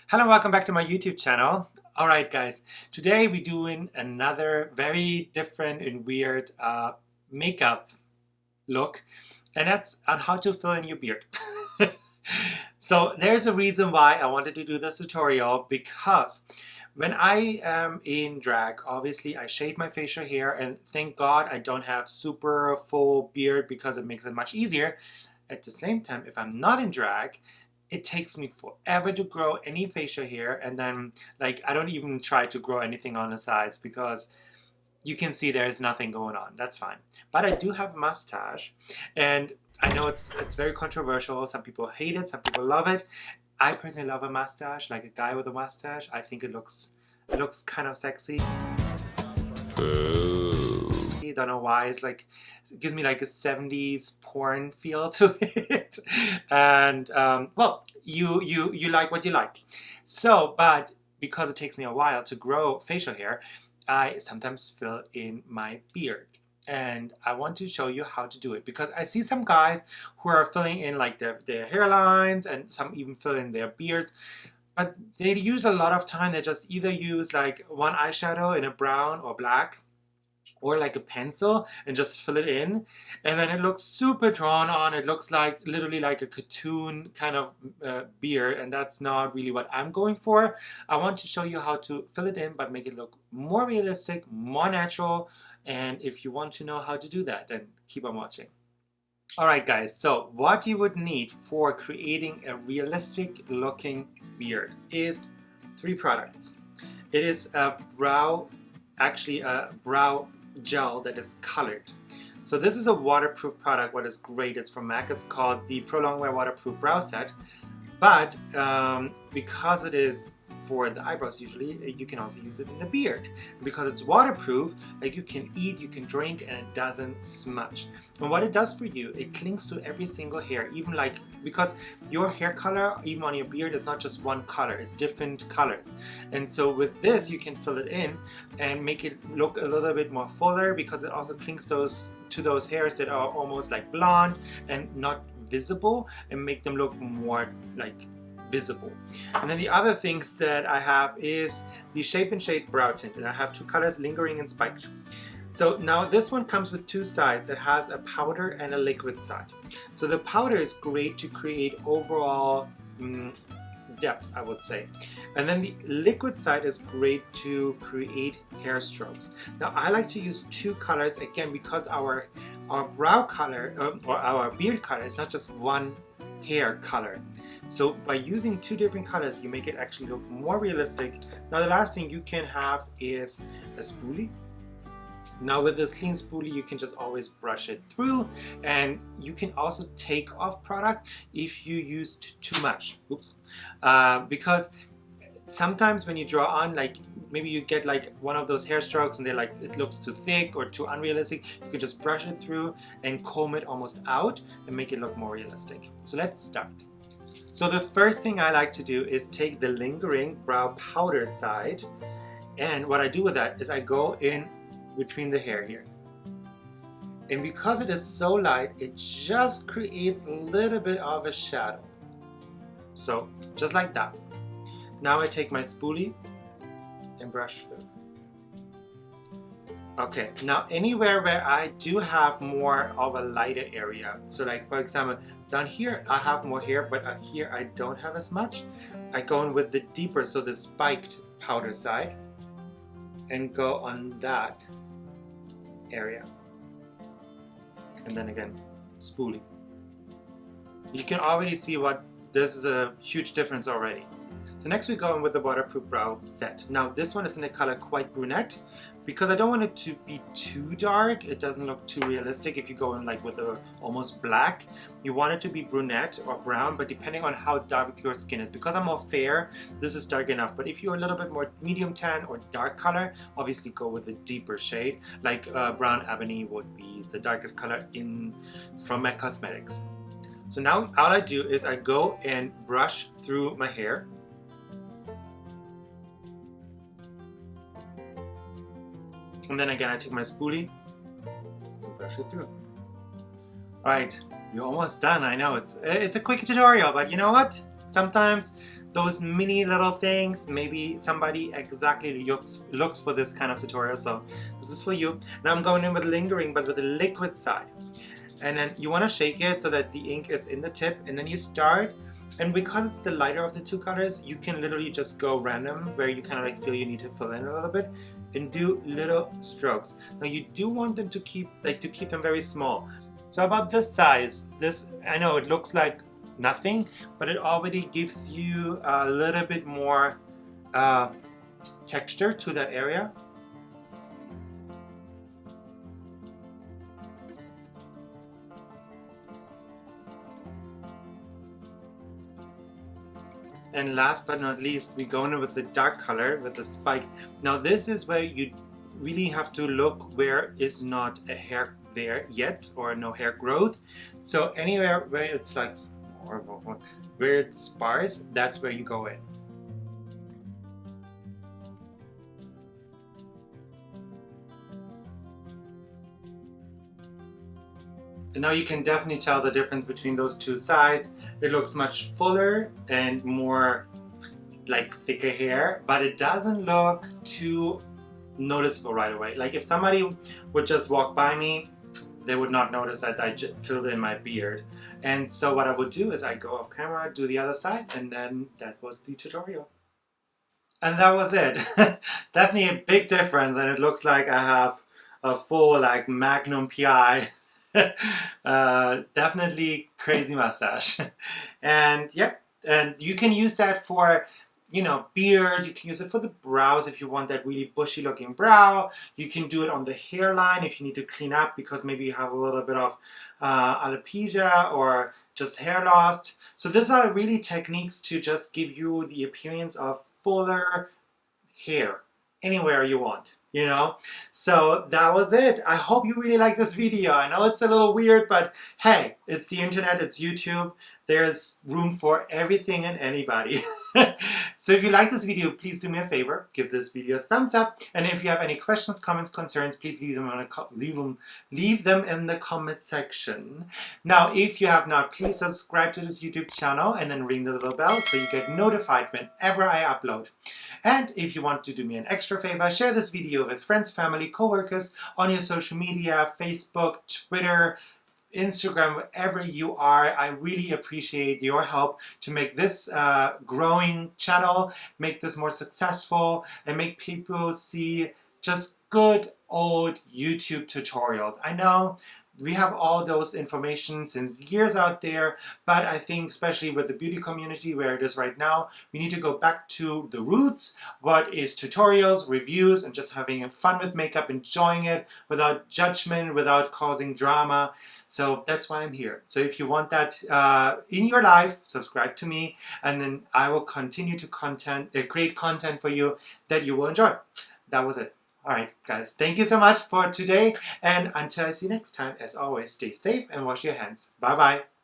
Hello and welcome back to my YouTube channel. Alright guys, today we're doing another very different and weird makeup look, and that's on how to fill in your beard. So there's a reason why I wanted to do this tutorial, because when I am in drag, obviously I shave my facial hair, and thank God I don't have super full beard because it makes it much easier. At the same time, if I'm not in drag, it takes me forever to grow any facial hair, and then like I don't even try to grow anything on the sides because you can see there's nothing going on. That's fine. But I do have a mustache, and I know it's very controversial. Some people hate it, some people love it. I personally love a mustache, like a guy with a mustache. I think it looks kind of sexy. I don't know why. It's like, it gives me like a 70s porn feel to it. And well, you like what you like. So, but because it takes me a while to grow facial hair, I sometimes fill in my beard. And I want to show you how to do it, because I see some guys who are filling in like their hairlines, and some even fill in their beards. But they use a lot of time. They just either use like one eyeshadow in a brown or black, or like a pencil, and just fill it in, and then it looks super drawn on. It looks like literally like a cartoon kind of beard, and that's not really what I'm going for. I want to show you how to fill it in but make it look more realistic, more natural. And if you want to know how to do that, then keep on watching. Alright guys, so what you would need for creating a realistic looking beard is 3 products. It is a brow gel that is colored. So this is a waterproof product. What is great, it's from MAC. It's called the Pro Longwear Waterproof Brow Set. But because it is for the eyebrows, usually you can also use it in the beard. Because it's waterproof, like you can eat, you can drink, and it doesn't smudge. And what it does for you, it clings to every single hair, even like, because your hair color, even on your beard, is not just one color, it's different colors. And so with this, you can fill it in and make it look a little bit more fuller, because it also clings to those hairs that are almost like blonde and not visible, and make them look more like visible. And then the other things that I have is the Shape and Shade Brow Tint, and I have 2 colors, Lingering and Spiked. So now this one comes with 2 sides. It has a powder and a liquid side. So the powder is great to create overall depth, I would say. And then the liquid side is great to create hair strokes. Now I like to use 2 colors, again, because our brow color or our beard color is not just one hair color. So by using 2 different colors, you make it actually look more realistic. Now the last thing you can have is a spoolie. Now with this clean spoolie, you can just always brush it through, and you can also take off product if you used too much. Oops. Because sometimes when you draw on, like maybe you get like one of those hair strokes and they're like, it looks too thick or too unrealistic, you can just brush it through and comb it almost out and make it look more realistic. So let's start. So the first thing I like to do is take the Lingering brow powder side, and what I do with that is I go in between the hair here. And because it is so light, it just creates a little bit of a shadow. So just like that. Now I take my spoolie and brush through. Okay, now anywhere where I do have more of a lighter area, so like for example down here I have more hair, but here I don't have as much, I go in with the deeper, so the spiked powder side, and go on that area. And then again, spoolie. You can already see what this is, a huge difference already. So next we go in with the waterproof brow set. Now this one is in the color quite brunette, because I don't want it to be too dark. It doesn't look too realistic if you go in like with a almost black. You want it to be brunette or brown, but depending on how dark your skin is. Because I'm more fair, this is dark enough. But if you're a little bit more medium tan or dark color, obviously go with a deeper shade. Like brown ebony would be the darkest color from MAC Cosmetics. So now all I do is I go and brush through my hair. And then again, I take my spoolie and brush it through. Alright, you're almost done. I know it's a quick tutorial, but you know what? Sometimes those mini little things, maybe somebody exactly looks for this kind of tutorial, so this is for you. Now I'm going in with lingering, but with the liquid side. And then you want to shake it so that the ink is in the tip, and then you start. And because it's the lighter of the two colors, you can literally just go random where you kind of like feel you need to fill in a little bit and do little strokes. Now you do want them to keep them very small. So about this size, I know it looks like nothing, but it already gives you a little bit more texture to that area. And last but not least, we go in with the dark color, with the spike. Now this is where you really have to look where is not a hair there yet, or no hair growth. So anywhere where it's like, where it's sparse, that's where you go in. And now you can definitely tell the difference between those two sides. It looks much fuller and more like thicker hair, but it doesn't look too noticeable right away. Like if somebody would just walk by me, they would not notice that I filled in my beard. And so what I would do is I go off camera, do the other side, and then that was the tutorial. And that was it. Definitely a big difference, and it looks like I have a full like Magnum PI. Definitely crazy mustache. And yeah, and you can use that for, you know, beard. You can use it for the brows if you want that really bushy looking brow. You can do it on the hairline if you need to clean up because maybe you have a little bit of alopecia or just hair loss. So these are really techniques to just give you the appearance of fuller hair anywhere you want, you know. So that was it. I hope you really like this video. I know it's a little weird, but hey, it's the internet, it's YouTube. There's room for everything and anybody. So if you like this video, please do me a favor, give this video a thumbs up. And if you have any questions, comments, concerns, please leave them in the comment section. Now, if you have not, please subscribe to this YouTube channel and then ring the little bell so you get notified whenever I upload. And if you want to do me an extra favor, share this video with friends, family, co-workers on your social media, Facebook, Twitter, Instagram, wherever you are. I really appreciate your help to make this growing channel, make this more successful, and make people see just good old YouTube tutorials. I know we have all those information since years out there, but I think especially with the beauty community where it is right now, we need to go back to the roots. What is tutorials, reviews, and just having fun with makeup, enjoying it without judgment, without causing drama. So that's why I'm here. So if you want that in your life, subscribe to me, and then I will continue to create content for you that you will enjoy. That was it. Alright guys, thank you so much for today, and until I see you next time, as always, stay safe and wash your hands. Bye bye.